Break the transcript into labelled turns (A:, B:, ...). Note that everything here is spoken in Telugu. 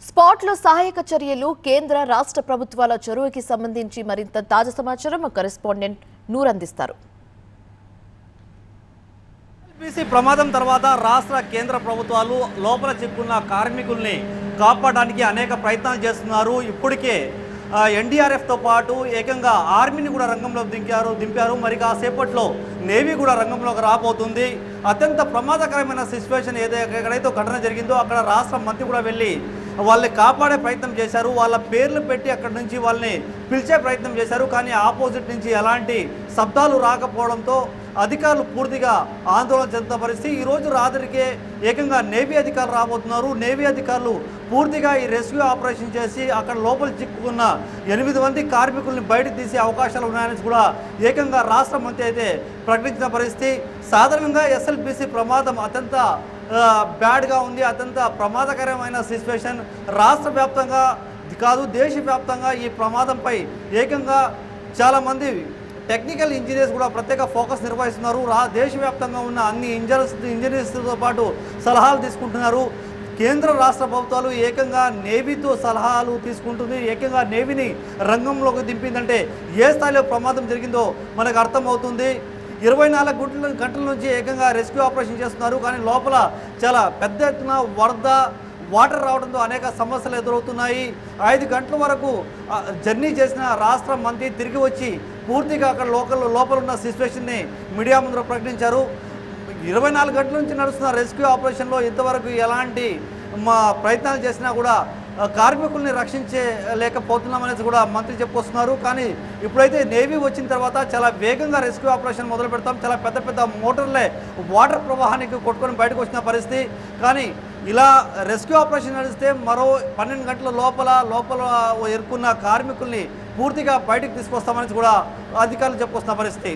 A: స్పాట్లో సహాయక చర్యలు కేంద్ర రాష్ట్ర ప్రభుత్వాల చొరవకి సంబంధించి మరింత తాజా సమాచారం మా కరెస్పాండెంట్ నూర్ అందిస్తారు.
B: ఎల్బీసీ ప్రమాదం తర్వాత రాష్ట్ర కేంద్ర ప్రభుత్వాలు లోపల చిక్కున్న కార్మికుల్ని కాపాడడానికి అనేక ప్రయత్నాలు చేస్తున్నారు. ఇప్పటికే ఎన్డీఆర్ఎఫ్తో పాటు ఏకంగా ఆర్మీని కూడా రంగంలో దింపారు. మరి కాసేపట్లో నేవీ కూడా రంగంలోకి రాబోతుంది. అత్యంత ప్రమాదకరమైన సిచ్యువేషన్ ఎక్కడైతే ఘటన జరిగిందో అక్కడ రాష్ట్ర మంత్రి కూడా వెళ్ళి వాళ్ళని కాపాడే ప్రయత్నం చేశారు. వాళ్ళ పేర్లు పెట్టి అక్కడి నుంచి వాళ్ళని పిలిచే ప్రయత్నం చేశారు. కానీ ఆపోజిట్ నుంచి ఎలాంటి శబ్దాలు రాకపోవడంతో అధికారులు పూర్తిగా ఆందోళన చెందుతున్న పరిస్థితి. ఈరోజు రాత్రికే ఏకంగా నేవీ అధికారులు రాబోతున్నారు. నేవీ అధికారులు పూర్తిగా ఈ రెస్క్యూ ఆపరేషన్ చేసి అక్కడ లోపల చిక్కుకున్న 8 మంది కార్మికుల్ని బయటకు తీసే అవకాశాలు ఉన్నాయని కూడా ఏకంగా రాష్ట్ర మంత్రి అయితే ప్రకటించిన పరిస్థితి. సాధారణంగా ఎస్ఎల్బీసీ ప్రమాదం అత్యంత బ్యాడ్గా ఉంది. అత్యంత ప్రమాదకరమైన సిచ్యువేషన్. రాష్ట్ర వ్యాప్తంగా కాదు దేశవ్యాప్తంగా ఈ ప్రమాదంపై ఏకంగా చాలామంది టెక్నికల్ ఇంజనీర్స్ కూడా ప్రత్యేక ఫోకస్ నిర్వహిస్తున్నారు. దేశవ్యాప్తంగా ఉన్న అన్ని ఇంజనీర్స్తో పాటు సలహాలు తీసుకుంటున్నారు. కేంద్ర రాష్ట్ర ప్రభుత్వాలు ఏకంగా నేవీతో సలహాలు తీసుకుంటుంది. ఏకంగా నేవీని రంగంలోకి దింపిందంటే ఏ స్థాయిలో ప్రమాదం జరిగిందో మనకు అర్థమవుతుంది. 24 గంటల నుంచి ఏకంగా రెస్క్యూ ఆపరేషన్ చేస్తున్నారు. కానీ లోపల చాలా పెద్ద ఎత్తున వరద వాటర్ రావడంతో అనేక సమస్యలు ఎదురవుతున్నాయి. 5 గంటల వరకు జర్నీ చేసిన రాష్ట్ర మంత్రి తిరిగి వచ్చి పూర్తిగా అక్కడ లోపల ఉన్న సిచ్యువేషన్ని మీడియా ముందు ప్రకటించారు. 24 గంటల నుంచి నడుస్తున్న రెస్క్యూ ఆపరేషన్లో ఇంతవరకు ఎలాంటి ప్రయత్నాలు చేసినా కూడా కార్మికుల్ని రక్షించలేకపోతున్నామనేది కూడా మంత్రి చెప్పుకొస్తున్నారు. కానీ ఇప్పుడైతే నేవీ వచ్చిన తర్వాత చాలా వేగంగా రెస్క్యూ ఆపరేషన్ మొదలు పెడతాం. చాలా పెద్ద పెద్ద మోటార్లే వాటర్ ప్రవాహానికి కొట్టుకొని బయటకు వచ్చిన పరిస్థితి. కానీ ఇలా రెస్క్యూ ఆపరేషన్ నడిస్తే మరో 12 గంటల లోపల ఇరుక్కున్న కార్మికుల్ని పూర్తిగా బయటకు తీసుకొస్తామని కూడా అధికారులు చెప్పుకొస్తున్న పరిస్థితి.